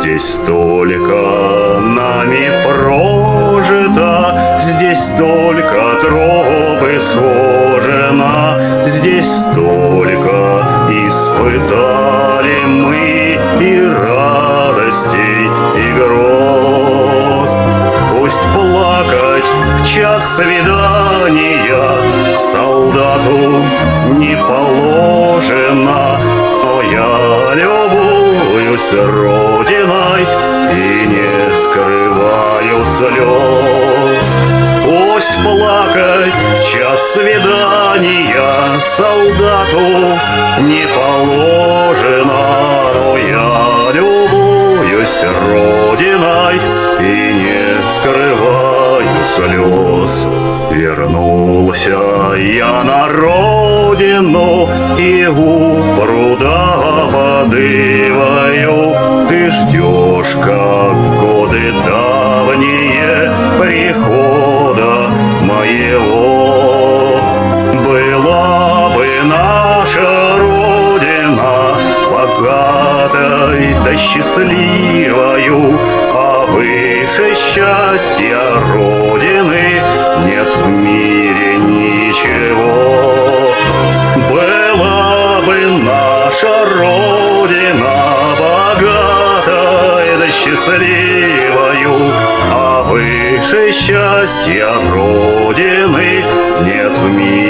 Здесь столько нами прожито, здесь столько троп исхожено, здесь столько испытали мы и радостей, и гроз. Пусть плакать в час свидания солдату не положено, но я любуюсь Родиной и не скрываю слез. Пусть плакать в час свидания солдату не положено, но я любуюсь Родиной и не скрываю слез. Вернулся я на родину и у пруда подываю. Ты ждешь, как в годы давние, прихода моего. Была бы наша родина богатой да счастливою, а выше счастья родины нет в мире ничего. Была бы наша родина богатой да счастливою, а выше счастья родины нет в мире